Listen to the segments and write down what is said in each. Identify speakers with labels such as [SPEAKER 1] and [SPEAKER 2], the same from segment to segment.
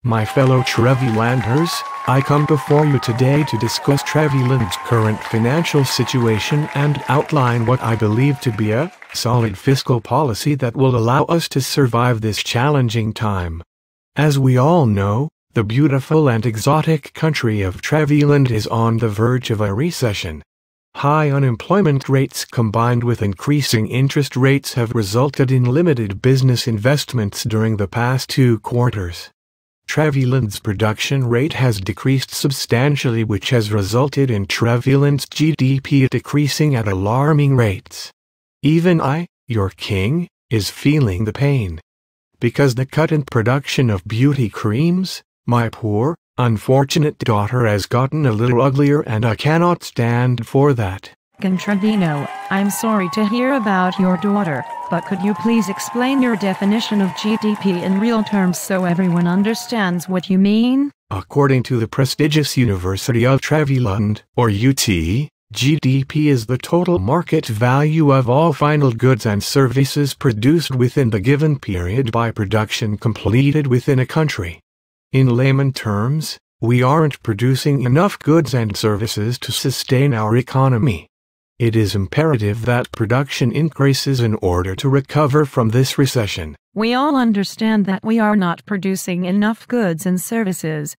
[SPEAKER 1] My fellow Trevilanders, I come before you today to discuss Treviland's current financial situation and outline what I believe to be a solid fiscal policy that will allow us to survive this challenging time. As we all know, the beautiful and exotic country of Treviland is on the verge of a recession. High unemployment rates combined with increasing interest rates have resulted in limited business investments during the past 2 quarters. Treviland's production rate has decreased substantially, which has resulted in Treviland's GDP decreasing at alarming rates. Even I, your king, is feeling the pain. Because the cut in production of beauty creams, my poor, unfortunate daughter has gotten a little uglier, and I cannot stand for that.
[SPEAKER 2] Trevino, I'm sorry to hear about your daughter, but could you please explain your definition of GDP in real terms so everyone understands what you mean?
[SPEAKER 1] According to the prestigious University of Treviland, or UT, GDP is the total market value of all final goods and services produced within the given period by production completed within a country. In layman terms, we aren't producing enough goods and services to sustain our economy. It is imperative that production increases in order to recover from this recession.
[SPEAKER 2] We all understand that we are not producing enough goods and services.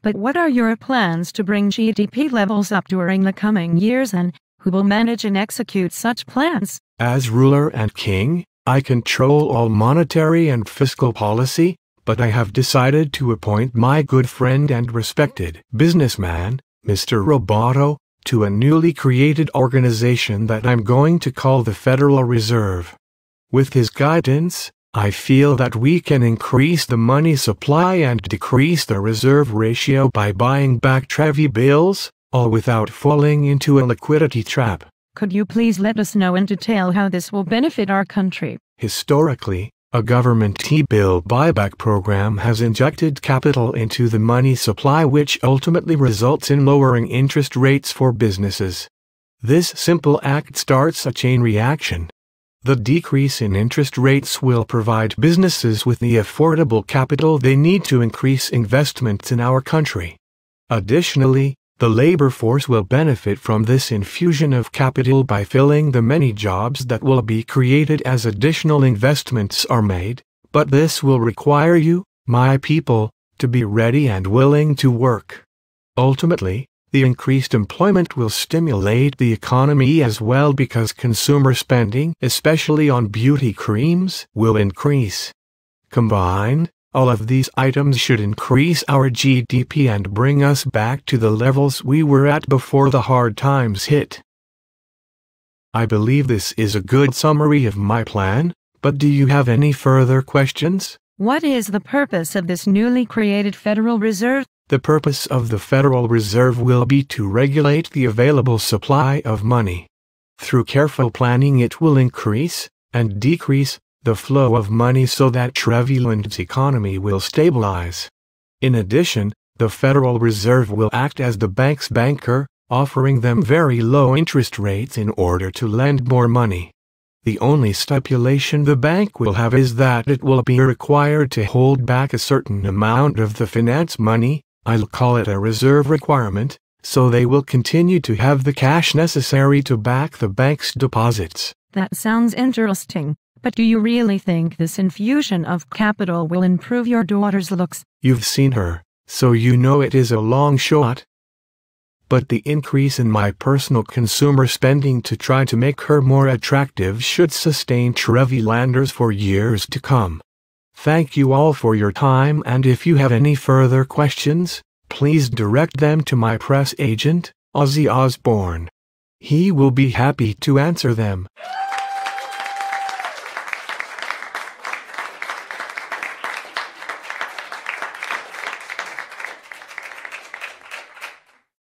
[SPEAKER 2] But what are your plans to bring GDP levels up during the coming years, and who will manage and execute such plans?
[SPEAKER 1] As ruler and king, I control all monetary and fiscal policy, but I have decided to appoint my good friend and respected businessman, Mr. Roboto, to a newly created organization that I'm going to call the Federal Reserve. With his guidance, I feel that we can increase the money supply and decrease the reserve ratio by buying back Trevi bills, all without falling into a liquidity trap.
[SPEAKER 2] Could you please let us know in detail how this will benefit our country?
[SPEAKER 1] Historically, a government T-bill buyback program has injected capital into the money supply, which ultimately results in lowering interest rates for businesses. This simple act starts a chain reaction. The decrease in interest rates will provide businesses with the affordable capital they need to increase investments in our country. Additionally, the labor force will benefit from this infusion of capital by filling the many jobs that will be created as additional investments are made, but this will require you, my people, to be ready and willing to work. Ultimately, the increased employment will stimulate the economy as well, because consumer spending, especially on beauty creams, will increase. Combined, all of these items should increase our GDP and bring us back to the levels we were at before the hard times hit. I believe this is a good summary of my plan, but do you have any further questions?
[SPEAKER 2] What is the purpose of this newly created Federal Reserve?
[SPEAKER 1] The purpose of the Federal Reserve will be to regulate the available supply of money. Through careful planning, it will increase and decrease the flow of money so that Treviland's economy will stabilize. In addition, the Federal Reserve will act as the bank's banker, offering them very low interest rates in order to lend more money. The only stipulation the bank will have is that it will be required to hold back a certain amount of the finance money, I'll call it a reserve requirement, so they will continue to have the cash necessary to back the bank's deposits.
[SPEAKER 2] That sounds interesting. But do you really think this infusion of capital will improve your daughter's looks?
[SPEAKER 1] You've seen her, so you know it is a long shot. But the increase in my personal consumer spending to try to make her more attractive should sustain Trevilanders for years to come. Thank you all for your time, and if you have any further questions, please direct them to my press agent, Ozzy Osbourne. He will be happy to answer them.